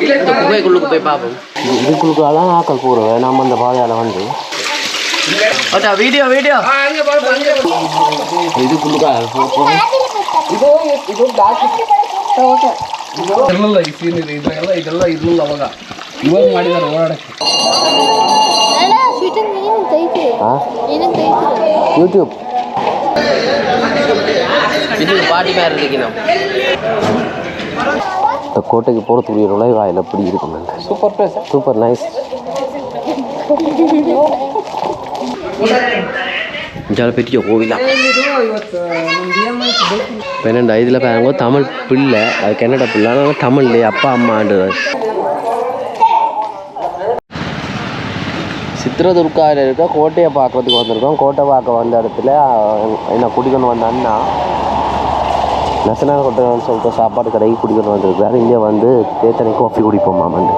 இந்த குகைக்குள்ளுக்கு போய் பார்ப்போம். இதுக்குள்ளுக்காலாம் ஆக்கள் போடுவேன் நம்ம அந்த பாதையால் வந்து வீடியோ வீடியோ இதுக்குள்ளுக்கா ಇದೆಲ್ಲ ಇರಲಿಲ್ಲ ಅವಾಗ ಇವಾಗ ಮಾಡಿದಾರೆ ಓಡಾಡಕ್ಕೆ யூடியூப் இது பாட்டி மேலே இருக்கணும். இந்த கோட்டைக்கு போகிறதுக்குரிய நுழைவாயில் எப்படி இருக்கும்? Super place, super nice. பெரிய கோவிலா பன்னெண்டு இதில் பாருங்க தமிழ் பிள்ளை, அது கன்னட பிள்ளை, தமிழ்லேயே அப்பா அம்மான்றது. சித்திரதுர்காவில் இருக்க கோட்டையை பார்க்குறதுக்கு வந்திருக்கோம். கோட்டை பார்க்க வந்த இடத்துல என்ன குடிக்கணும் வந்த அண்ணா நெசனால் கொட்டைன்னு சொல்லிட்டு சாப்பாடு கடைக்கு குடிக்கணும் வந்திருக்காரு. இங்கே வந்து தேத்தனை காஃபி குடிப்போம் மாமண்டு.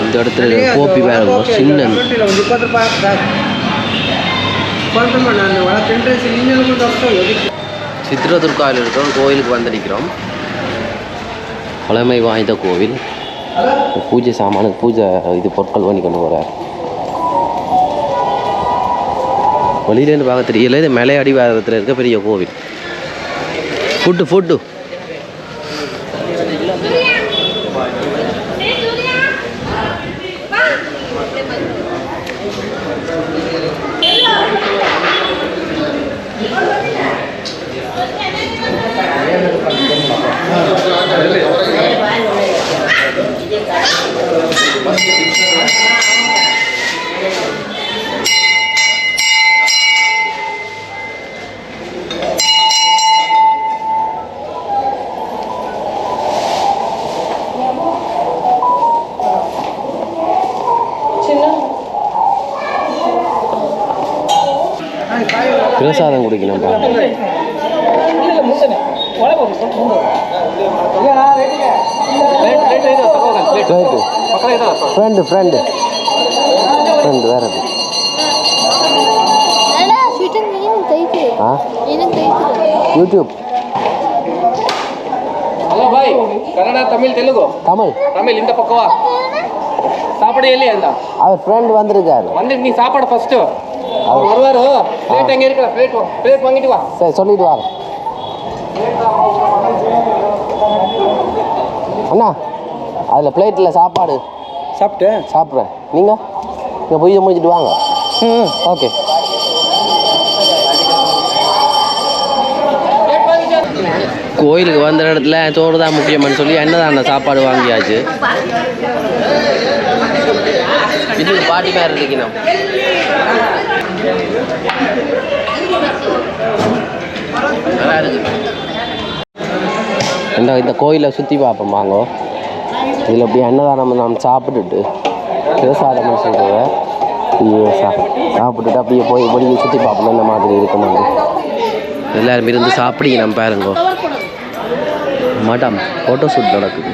இந்த இடத்துல கோப்பி வேறு சின்ன சித்திரதுர்காவில் இருக்கிறோம். கோயிலுக்கு வந்திருக்கிறோம். பழமை வாய்ந்த கோவில். பூஜை சாமான பூஜை இது பொருட்கள் பண்ணி கொண்டு போகிறார். வெளியிலேருந்து பார்க்க தெரியல. இது மலை அடிவாரத்தில் இருக்க பெரிய கோவில். ஃபுட்டு பிரசாதம் குடிக்கணும். ஃப்ரெண்டு வேறு யூடியூப். ஹலோ பாய், கன்னடா தமிழ் தெலுங்கு? தமிழ் இந்த பக்கவா சாப்பாடு இல்லையா? அந்த அவர் ஃப்ரெண்ட் வந்திருக்காரு. நீ சாப்பாடு ஃபர்ஸ்ட்டு அவர் வருவாரு. பிளேட் எங்கே இருக்கிற? பிளேட் வாங்கிட்டு வா. சரி சொல்லிட்டு வாங்க அண்ணா. அதில் பிளேட்டில் சாப்பாடு சாப்பிட்றேன். நீங்கள் இங்கே போய் முடிச்சுட்டு வாங்க. ஓகே. கோயிலுக்கு வந்த இடத்துல சோறு தான் முக்கியம்னு சொல்லி என்னதான சாப்பாடு வாங்கியாச்சு. இது பாட்டி மேலே இருக்கணும். இந்த கோயிலை சுற்றி பார்ப்போம் வாங்க. இதில் அப்படியே அன்னதானம் நம்ம சாப்பிட்டுட்டு பிரசாதம்னு சொல்கிறத சாப்பிட்டுட்டு அப்படியே போய் வெளியே சுற்றி பார்ப்போம் இந்த மாதிரி இருக்கணும். எல்லாருமே இருந்து சாப்பிடி நம்ம பாருங்க. மேடம் ஃபோட்டோ ஷூட் நடக்குது.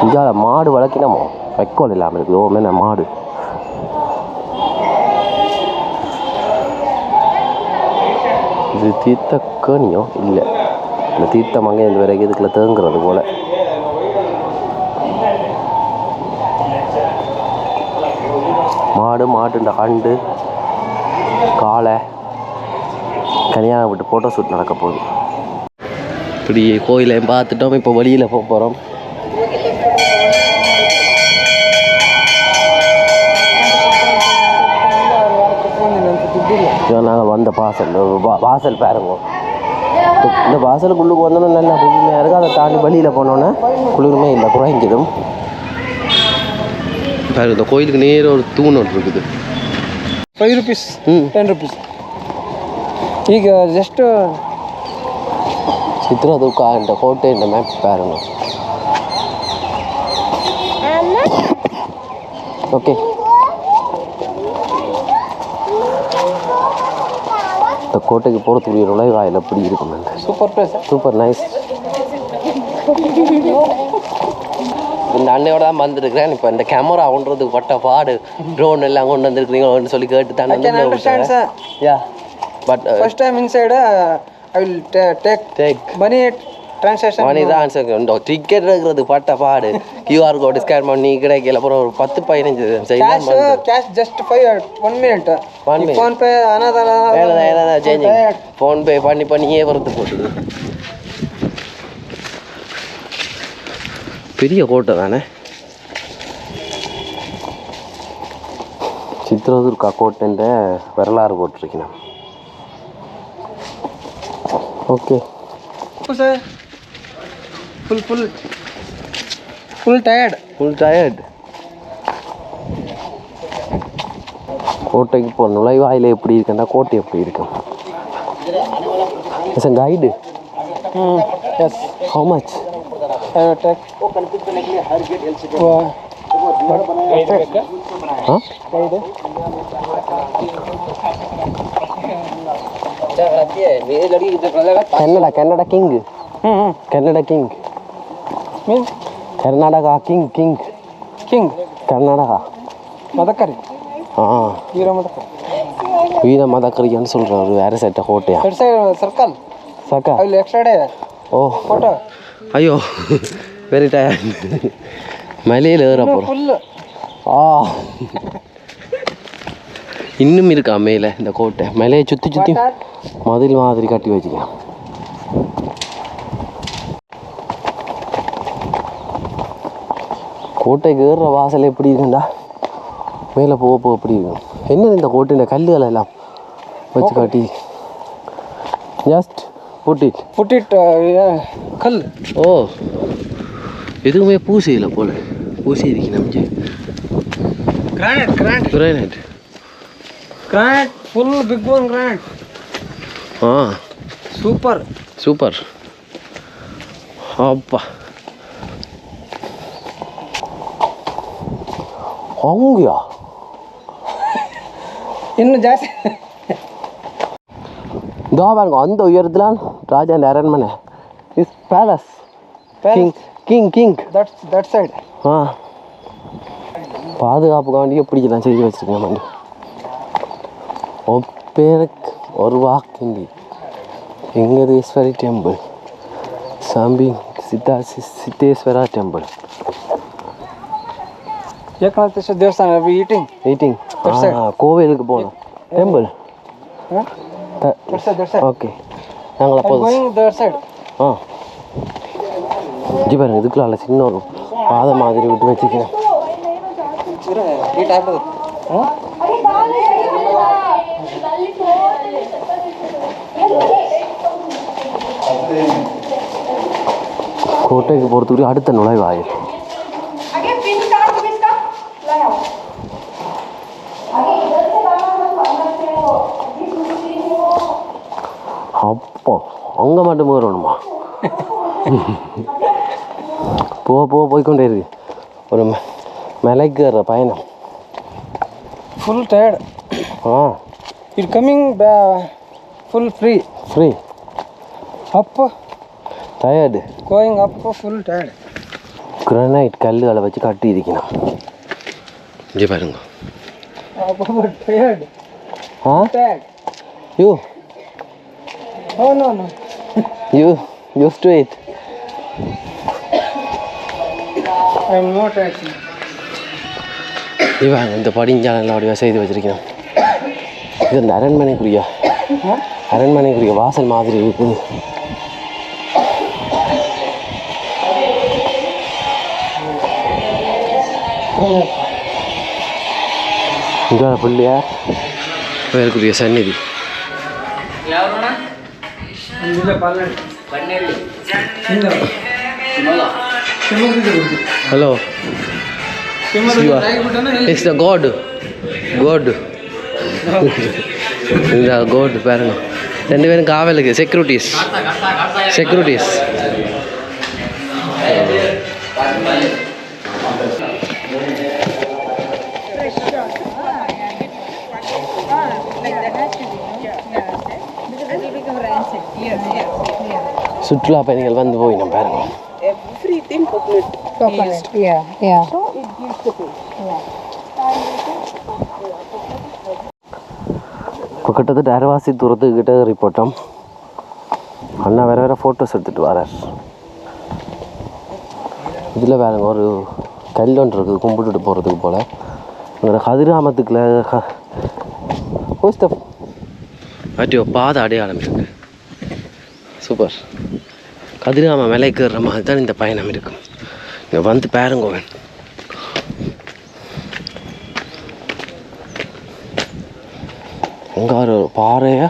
இங்கே மாடு வளர்க்கினமோ வைக்கோல் இல்லாமல் இருக்குது. ஓ மேலே மாடு. இது தீர்த்த கேணியோ இல்லை, இந்த தீர்த்தம் அங்கே இந்த வரைக்கும் இதுக்குள்ள தேங்குறது போல். மாட்டுண்ட ஆண்டு காலை கல்யாணம் விட்டு ஃபோட்டோ ஷூட் நடக்க போகுது. இப்படி கோயிலையும் பார்த்துட்டோம். இப்போ வழியில் போக போகிறோம். நாங்கள் வந்த வாசல் பாருங்க. இந்த வாசலுக்குள்ளுக்கு வந்தோன்னா நல்லா குளிர்மையாக இருக்குது. அதை தாண்டி வழியில் போனோன்னே குளிர்மே இல்லை, குறைஞ்சிடும். பாருங்க இந்த கோயிலுக்கு நேரம் ஒரு தூண் ஒன்று இருக்குது. 5 rupees 10 rupees. ಈಗ ಜಸ್ಟ್ ಚಿತ್ರದುರ್ಗ ಅಂತ ಕೋಟೆ இந்த மேப் பாருங்க. ஓகே. இந்த கோட்டைக்கு போகிறதுக்குரிய நுழைவாயில் எப்படி இருக்கும்? Super place, super nice. இந்த அண்ணையோட தான் வந்துருக்கிறேன். இப்போ இந்த கேமரா ஒன்றது பட்ட பாடு ட்ரோன் எல்லாம் கொண்டு வந்திருக்கிறீங்கன்னு சொல்லி கேட்டு தான் but first time inside I will take money transaction money தான் ஆன்சர். டிக்கெட் எடுக்கிறது பட்ட பாடு. கியூஆர் கோடு ஸ்கேன் பண்ணி கிடைக்கல. அப்புறம் ஒரு 10-15 cash just 1 minute PhonePe changing PhonePe பண்ணியே வரது போட்டுது. பெரிய கோட்டை தானே சித்ரதுர்கா கோட்டைன்ற வரலாறு போட்டிருக்கேன். Okay sir full tired. கோட்டைக்கு போகிற நுழைவாயில் எப்படி இருக்குன்னா கோட்டை எப்படி இருக்கும்? It's a guide. Yes. How much? Canada king. Canada king. Means Karnataka king. Karnataka. மதக்கரி. வீர மதக்கரின்னு சொல்கிறேன். ஒரு வேறு சைட்ட கோட்டையா? சர்க்கல். சர்க்கல். அதில் எக்ஸ்ட்ரா டே. ஓ ஃபோட்டோ. ஐயோ வெரி டயர்ட். மலையில் ஏற போகிறோம். இன்னும் இருக்கா மேலே இந்த கோட்டை? மலையை சுற்றி மதில் மாதிரி கட்டி வச்சுக்கலாம். கோட்டைக்கு ஏறுற வாசல் எப்படி இருக்குண்டா மேலே போக எப்படி இருக்கும்? என்ன இந்த கோட்டை கல்லுகளை எல்லாம் வச்சு காட்டி ஜஸ்ட் புட்டிட் கல். ஓ எதுவுமே பூசையில் போல பூசி இருக்கு நமக்கு. Granite full big one granite. Super அப்பா. அவங்கயா இன்னும் ஜாஸ்தி. இதோ பாருங்க அந்த உயரத்தில் ராஜா அரண்மனை. Is palace king that side. பாதுகாப்புக்காண்டி எப்படிலாம் செய்து வச்சுருக்கேன் வண்டி. ஒப்பேருக்கு ஒரு வாக்கிண்டி வெங்கடேஸ்வரி டெம்பிள், சாம்பி சித்தேஸ்வரா டெம்பிள். ஏகநாதேஸ்வர தேவஸ்தான. ஈட்டிங் கோவிலுக்கு போகணும். Temple okay. நாங்கள் அப்போ ஜி பாருங்க இதுக்குள்ள சின்ன ஒரு பாதை மாதிரி விட்டு வச்சுக்கிறேன். கோட்டைக்கு போகிறதுக்கு அடுத்த நுழைவாயில். அப்போ அங்கே மட்டும் வரணுமா? போய்கொண்டே இருக்கு. ஒரு மலைக்கு வர்ற பயணம். Full tired. It coming full free அப்போ டயர்டு கோயிங் அப்போ ஃபுல் டயர்டு. கிரானைட் கல்லுகளை வச்சு கட்டி இருக்கணும். இங்கே பாருங்க. அப்போ tired. You no you used to it. I'm not actually. இவன் இந்த படிஞ்சாலெல்லாம் அப்படியே செய்து வச்சிருக்கேன். இது இந்த அரண்மனைக்குரிய வாசல் மாதிரி இருக்குது. இங்கே பிள்ளையார் கோயிலுக்குரிய சந்நிதி. ஹலோ இட்ஸ் த காட் இந்த காட் பாருங்க. 2 பேரும் காவலுக்கு செக்யூரிட்டிஸ். சுற்றுலா பயணிகள் வந்து போய் நம்ம பாருங்க. Everything complete. Coconut. Yeah. So it gives the taste. இப்போ கிட்டத்தட்ட அரைவாசி தூரத்துக்கிட்ட ரிப்போர்ட்டோம். அண்ணா வேறு ஃபோட்டோஸ் எடுத்துகிட்டு வரார். இதில் வேறு ஒரு கல் ஒன்று இருக்குது கும்பிட்டுட்டு போகிறதுக்கு போல். அங்கே கதிராமத்துக்குள்ள போஸ்ட் ஆட்டியோ பாதை அடையாளம் இருக்கு. சூப்பர். கதிராம மலைக்கேறுற மாதிரி தான் இந்த பயணம் இருக்கும். இங்கே வந்து பாருங்கோவன். அங்கே ஒரு பாறையை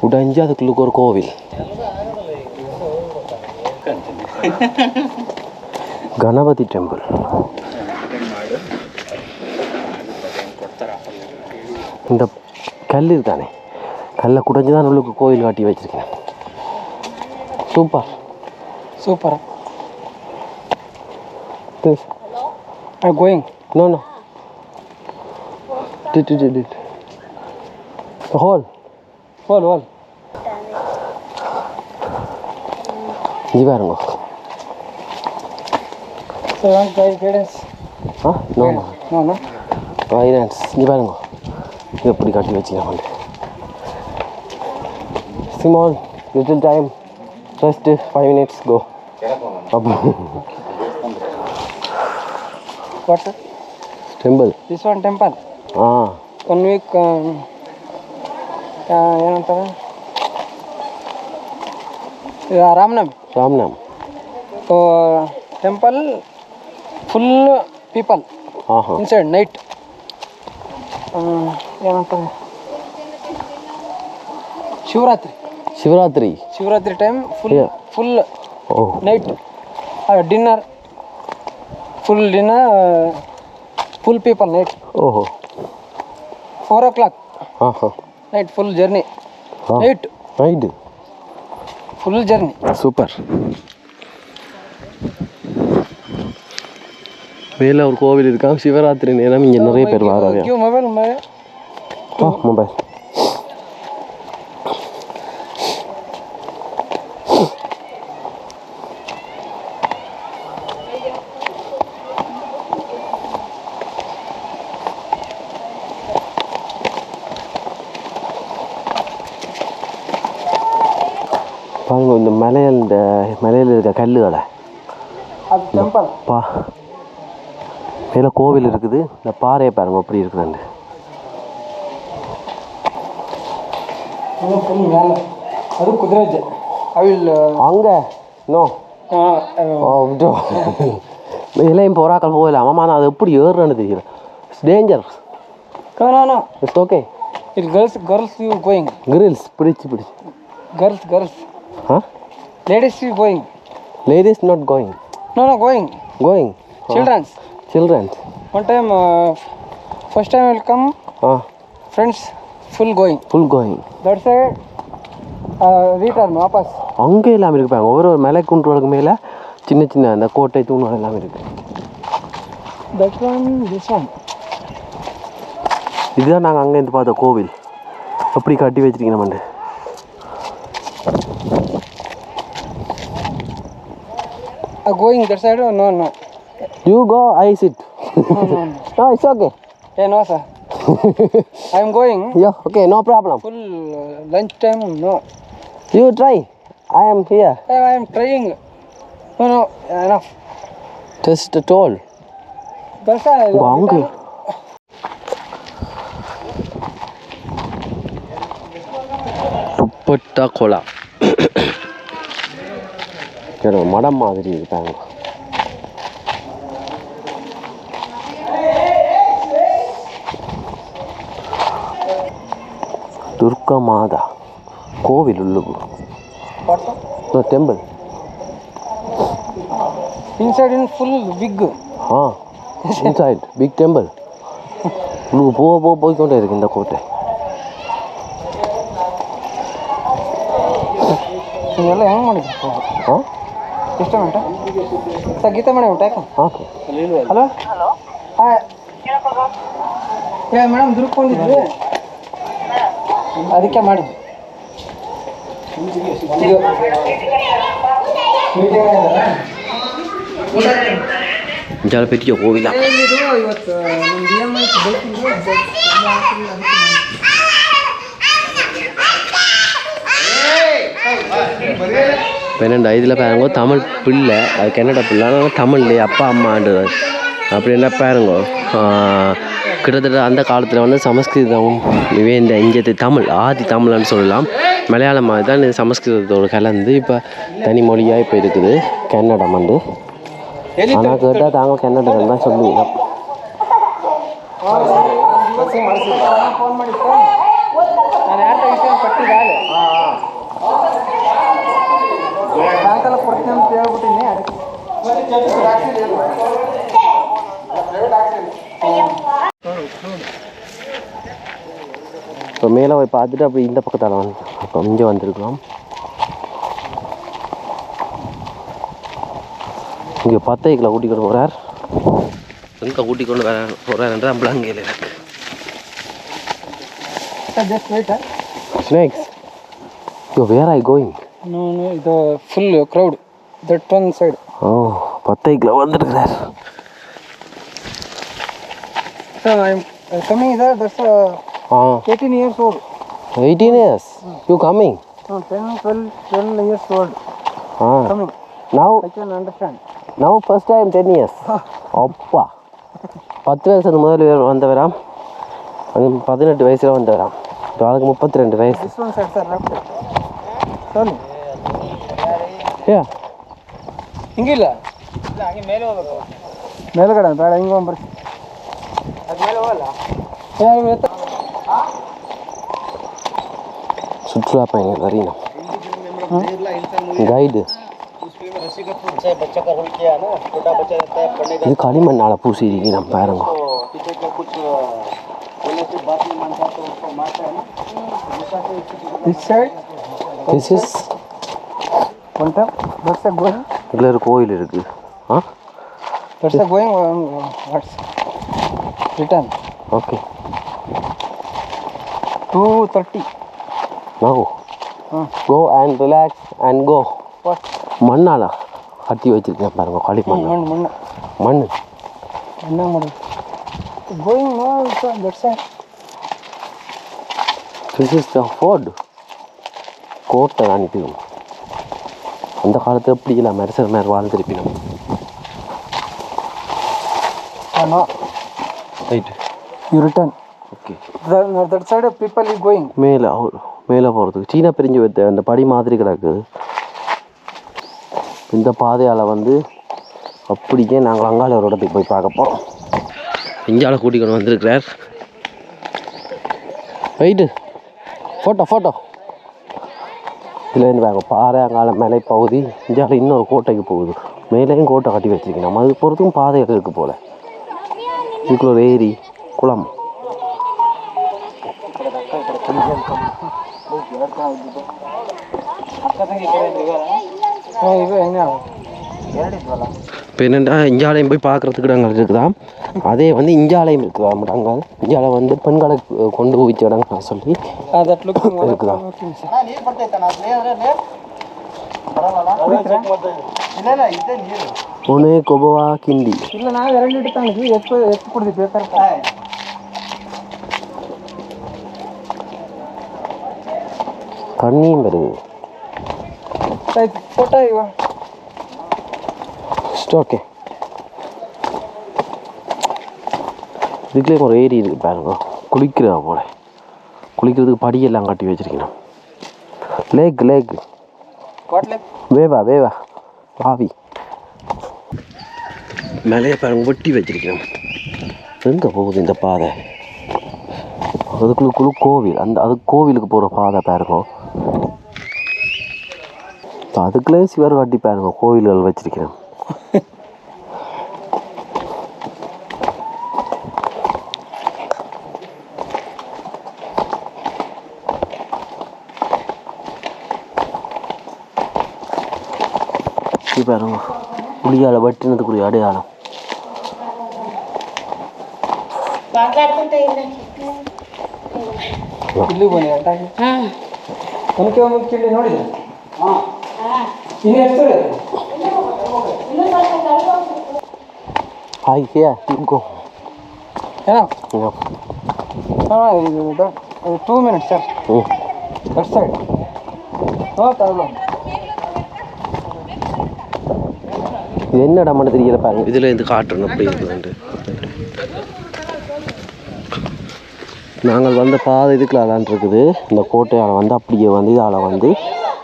உடைஞ்சி அதுக்குள்ளுக்கு ஒரு கோவில். கணபதி டெம்பிள். இந்த கல் தானே, கல்லை குடைஞ்சி தான் உள்ளுக்கு கோவில் காட்டி வச்சிருக்கேன். Super Super. I'm going. No. Did. The hole. இது பாருங்க. So, guidance. No. Guidance. இது பாருங்க. எப்படி காட்டி வச்சுக்கலாம். Small, little time. Just 5 minutes, go. What? Temple. This one temple. 1 week. ಏನಂತಾರೆ ರಾಮನಮ್. Temple full people inside night. ಏನಂತಾರೆ Shivaratri time full night dinner full people night 4 o'clock night full journey. Night full journey. Super. மேலே ஒரு கோவில் இருக்காங்க. சிவராத்திரி நேரம் இங்கே நிறைய பேர் வராங்க. மொபைல் பாருங்க. இந்த மலையில் இருக்க கல்லுகளை மேலே கோவில் இருக்குது. இந்த பாறையை பாருங்க எப்படி இருக்குதுண்டு. அது குதிரை அங்கே நோ இலையும் போராக்கள் போகலாம். ஆமாம், நான் அது எப்படி ஏறுறேன்னு தெரியல. It's danger. It's okay. It girls you going. Girls பிடிச்சு Girls. Ladies you going. Ladies not going. No, going. Children's. One time, first time will come. Friends full going. That's why return வாபஸ். அங்கே எல்லாம் இருப்பாங்க. ஒவ்வொரு மலை குன்றுகளுக்கு மேலே சின்ன அந்த கோட்டை தூண்கள் எல்லாம் இருக்கு. That one, this one. இதுதான் நாங்கள் அங்கே இருந்து பார்த்த கோவில். அப்படி கட்டி வச்சிருக்கீங்க நம்ம. Going that side or no? You go, I sit. No, it's okay. Hey, no sir. I am going. Yeah, okay, no problem. Full lunch time, no. You try. I am here. I am trying. No, enough. Just told. That's why. Bang. Dupatta கோலா. மடம் மாதிரி இருக்காங்க. துர்கா மாதா கோவில் உள்ளுக்கு. Temple inside in full big. inside big temple. உள்ளுக்கு போய்க்கொண்டே இருக்கு இந்த கோட்டை. ಇದೆಲ್ಲ ಹೆಂಗೆ ಮಾಡಿದ್ರು? ಎಷ್ಟು ಗಂಟೆ ಸರ್ ಗೀತೆ ಮಾಡಿ ಊಟ ಓಕೆ. ಹಲೋ ಹಾಂ ಮೇಡಮ್ ದುರ್ಕೊಂಡಿದ್ವಿ ಅದಕ್ಕೆ ಮಾಡಿದ್ವಿ. ಮೀಟಿಂಗ್ ಇಂಜಾಲ ಪೆಟ್ಟಿಗೆ ಹೋಗಿಲ್ಲ ಇವತ್ತು ನಮ್ಮ ಬಿ ಎಮ್ பன்னெண்டு இதில் பாருங்க தமிழ் பிள்ளை அது கன்னட பிள்ளை ஆனால் தமிழ்லேயே அப்பா அம்மான்றது அப்படின்னா பாருங்க கிட்டத்தட்ட அந்த காலத்தில் வந்து சமஸ்கிருதம் இந்த இங்கே தமிழ் ஆதி தமிழ்னு சொல்லலாம் மலையாளம் மாதிரி தான் இது சமஸ்கிருதத்தோடு கலந்து இப்போ தனி மொழியாக இப்போ இருக்குது கன்னடம் வந்து ஆனால் கேட்டால் தாங்க கன்னடம் தான் சொல்லுவீங்க ಫೋನ್ ಮಾಡಿತ್ತು ನಾನು ಯಾರ ವಿಷಯ ಪಟ್ಟಿದ್ದಾಳೆ ಬ್ಯಾಂಕೆಲ್ಲ ಕೊಡ್ತೀನಿ ಅಂತ ಹೇಳ್ಬಿಟ್ಟಿನಿ ಅದಕ್ಕೆ இப்போ மேலே போய் பார்த்துட்டு அப்படி இந்த பக்கத்தால் வந்து அப்போ இங்கே வந்துருக்கலாம் இங்கே 10 கிலோ கூட்டிக்கொண்டு போகிறார் எங்கே கூட்டிக்கொண்டு வர போகிறார் என்று அம்பளாங்கையில் இருக்கு just wait snacks yo where I going no ಇದು full crowd that one side ஓ 10 கிலோ வந்துருக்கிறார் ಸೊ ಐ ಆಮ್ ಕಮಿಂಗ್ ಇದೆ that's 18 years old 18 years you coming 12 years old coming now I can understand now first time 10 years அப்பா 10 வயசுக்கு முதல்ல வந்தவராம் 18 வயசுல வந்தவராம் இப்போ ஆளுக்கு 32 வயசு this one side sir left sorry yeah ಹಿಂಗಿಲ್ಲ ಇಲ್ಲ ಹಂಗೆ ಮೇಲೆ ಹೋಗಬೇಕು ಮೇಲ್ಗಡೆ ಬೇಡ ಹಿಂಗೆ ಹೋಗ್ಬರ್ರಿ ಅದು ಮೇಲೆ ಹೋಗಲ್ಲ சுற்றுலா பயணிகள் வரையணும் கைடு இது களிமண்ணால் பூசிருக்கு நம்ம பாருங்க this side this is one time that's a going இதில் ஒரு கோயில் இருக்குது ஆ that's a going what's return okay 2:30 no go and relax and go மண்ணால் கட்டி வச்சிருக்கேன் பாருங்க களிமண் மண்ணு மண் என்ன பண்ணுறது going no that side this is the fort கோட்டை அனுப்பிடும் அந்த காலத்தில் எப்படி இல்லை மெரிசல் மேலே வாழ்ந்துருப்பினோம் no right you return okay that side people is going மேலே போகிறதுக்கு சீனா பிரிஞ்சு வைத்த அந்த படி மாதிரி கிடக்குது இந்த பாதையால் வந்து அப்படியே நாங்கள் அங்காள ஒரு இடத்துக்கு போய் பார்க்க போகிறோம் இஞ்சால கூட்டிக்கொண்டு வந்திருக்கிறார் ரைட்டு ஃபோட்டோ இதில் இருந்து பாருங்க பாறை அங்கால மலை பகுதி இஞ்சால இன்னொரு கோட்டைக்கு போகுது மேலேயும் கோட்டை கட்டி வச்சிருக்கேன் நம்ம அது போகிறதுக்கும் பாதை இருக்குது போல் இதுக்குள்ள ஒரு ஏரி குளம் இப்போ என்னென்னா இஞ்சாலயம் போய் பார்க்குறதுக்கு இடங்கள் இருக்குதாம் அதே வந்து இஞ்சாலயம் இருக்குதா இடங்கள் இஞ்சாலை வந்து பெண்களை கொண்டு போய் இடங்கள் சொல்லி இருக்குதா ஒன்று கொபவா கிண்டி ಇಲ್ಲ ನಾವು 2 ಲೀಟರ್ ತಂದಿದ್ವಿ ಎಷ್ಟು ಕುಡಿದ್ವಿ ಬೇಕಾದ್ರೆ தண்ணியும் வருது ಫೋಟೋ ಇವ ஓகே இதுக்குள்ளே ஒரு ஏரி இருக்குது பாருங்க குளிக்கிறா போல குளிக்கிறதுக்கு படியெல்லாம் கட்டி வச்சிருக்கணும் லேக் வேவா ஆவி மேலேயே பாருங்க வெட்டி வச்சிருக்கணும் எங்கே போகுது இந்த பாதை அதுக்குள்ள கோவில் அது கோவிலுக்கு போகிற பாதை பாருங்க அதுக்குள்ளே சிவர் காட்டி பாருங்க கோவில்கள் வச்சிருக்கிறேன் பாருங்க புளியால் வெட்டினதுக்குரிய அடையாளம் ಇಲ್ಲಿ ಬನ್ನಿ ಅಟ್ಟಾಗಿ ಒನಕೆ ಒಂದು ಕಿಲ್ಲಿ ನೋಡಿದೆ ಇನ್ನು ಎಷ್ಟು Hi, here, you go. Yeah. Yeah. No, 2 minutes, sir. That side. No problem. இது என்ன இடம் மட்டும் தெரியல பாருங்க. இதில் இது காட்டுறோம் அப்படி இருக்குதுண்டு. நாங்கள் வந்த பாதை இதுக்குலான் இருக்குது. இந்த கோட்டையால் வந்து அப்படியே வந்து இதால் வந்து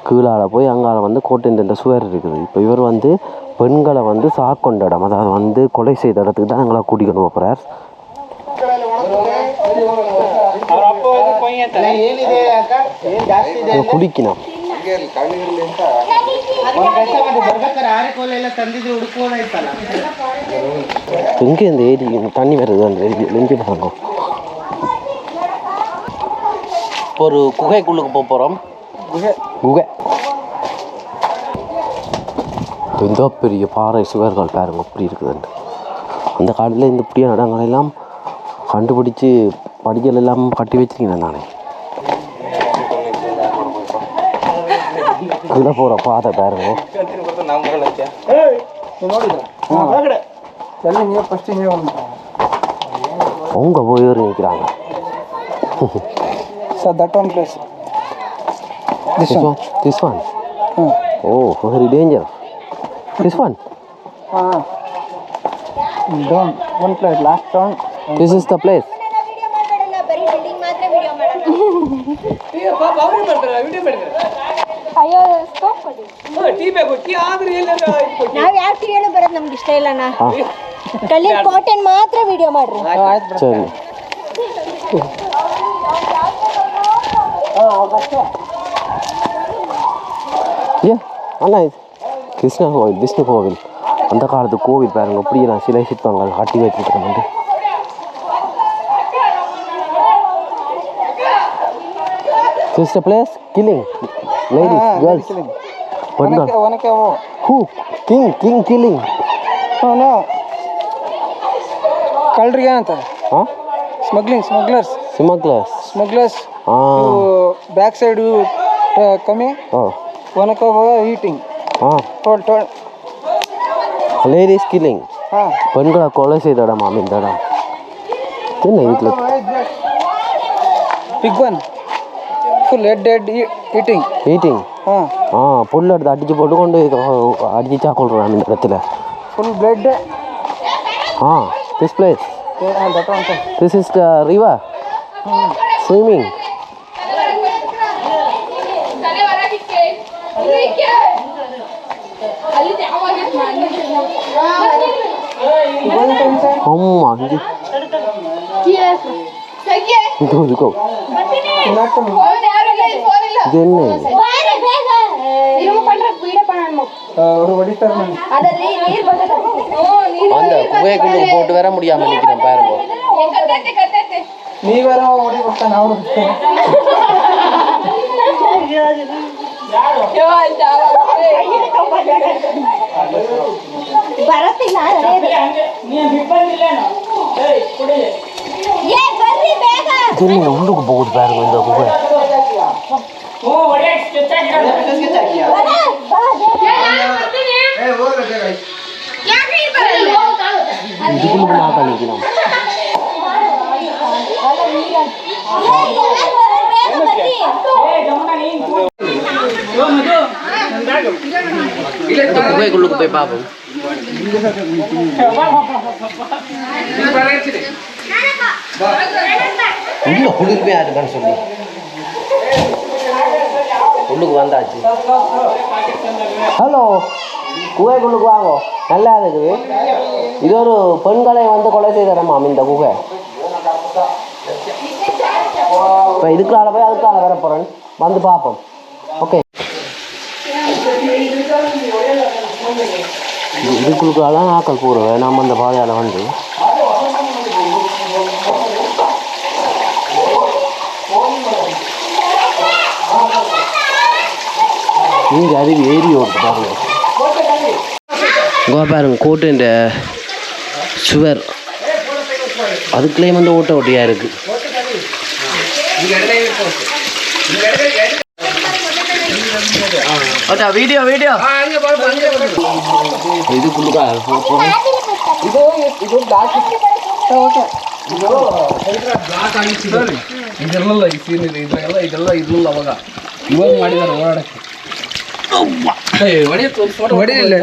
கீழால் போய் அங்கால வந்து கோட்டைன்ற சுவர் இருக்குது. இப்போ இவர் வந்து பெண்களை வந்து சாக்கொண்ட இடம், அதாவது வந்து கொலை செய்த இடத்துக்கு தான் எங்களை கூட்டிகிட்டு போகிறார். குடிக்கணும் எங்கே இந்த ஏரி தண்ணி வருது, அந்த ஏரி எங்கே பாருங்க. இப்போ ஒரு குகைக்குள்ளுக்கு போக போகிறோம். குகை இந்த பெரிய பாறை சுவர்கள் பாருங்க அப்படி இருக்குதுன்ட்டு. அந்த காலத்தில் இந்த இப்படியான இடங்களெல்லாம் கண்டுபிடிச்சி படிக்கல் எல்லாம் கட்டி வச்சிருக்கேன் நானே. இதில் போகிற பாதை பாருங்க. அவங்க போய் நிற்கிறாங்க. So that one place. This one? This one? Oh, very dangerous. This one? Down. One place. Last round. This is the place. ಅಯ್ಯೋ ಸ್ಟಾಪ್ ಮಾಡಿ ನಾವ್ ಯಾರು ಟಿವಿಯನ್ನು ಬರೋದು ನಮ್ಗೆ ಇಷ್ಟ ಇಲ್ಲಣ್ಣ. ಕಲ್ಲಿನ ಕೋಟೆನ್ ಮಾತ್ರ ವಿಡಿಯೋ ಮಾಡ್ರಿ. ಸರಿ. ஏ அண்ணா இது கிருஷ்ணா கோவில், விஷ்ணு கோவில். அந்த காலத்து கோவில் பாருங்க அப்படியே நான் சிலை சிற்பங்கள் காட்டி வச்சுருக்கேன். This is the place killing ladies, girls. Who? King killing. Oh no. ಕಳ್ರಿಗೆ ಅಂತಾರೆ. ಹಾಂ ಸ್ಮಗ್ಲರ್ಸ್ ಬ್ಯಾಕ್ ಸೈಡ್ ಕಮ್ಮಿ ಒನಕ ಈಟಿಂಗ್ ಟೋಲ್ லேடிஸ் கில்லிங். பெண்களை கொலை செய்த இடம் இந்த இடம் என்ன வீட்டில் big one full head eating புல் எடுத்து அடித்து போட்டு கொண்டு அடிச்சா கொள்கிறோம் இந்த இடத்துல. Full blood. This place. This is the river. Swimming. அம்மா இங்கே இதுக்கோ இது என்ன ஒரு வடித்தர் அந்த குகைக்குள்ளுக்கு போட்டு வர முடியாமல் நிற்கிறேன் பாருங்க. நீ வேற ஓடி கொடுத்தான் அவரு உள்ளுக்கு போகுது பாருங்க இந்த குகை. இதுக்குள்ள நாக்கா நிற்கிறோம். குகைக்குள்ளுக்கு போய் பார்ப்போம். உள்ள குளிர்மையா இருக்கான்னு சொல்லி உள்ளுக்கு வந்தாச்சு. ஹலோ, குகைக்குள்ளுக்கு வாங்க, நல்லா இருக்குது. இது ஒரு பெண்களை வந்து கொலை செய்த இடமாம் இந்த குகை. இப்போ இதுக்கால போய் அதுக்கால வர போகிறேன், வந்து பார்ப்போம். ஓகே, இதுக்குள்ளுக்காலாம் ஆக்கள் போடுவேன். நம்ம அந்த பாதையால் வந்து இங்கே அருவி ஏரி ஓட்டு பாருங்க. பாருங்க கோட்டைன்ற சுவர் அதுக்குள்ளேயும் வந்து ஓட்ட ஓட்டியாக இருக்குது. வீடியோ இதுக்குள்ளுக்கா ಇದು ಬ್ಲಾಕ್ ಇದು ಬ್ಲಾಕ್ ಆಗಿತ್ತು. ಇದೆಲ್ಲ ಈ ಸೀನ್ ಇದೆ, ಇದೆಲ್ಲ ಇರಲಿಲ್ಲ ಅವಾಗ. ಇವಾಗ ಮಾಡಿದ್ದಾರೆ ಓಡಾಡಕ್ಕೆ. ಹೊಡೆಯಿಲ್ಲ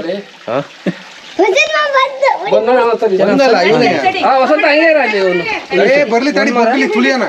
ವಸಂತ ಹಂಗೆ ಬರ್ಲಿ ತಡಿ ತುಳಿಯೋಣ.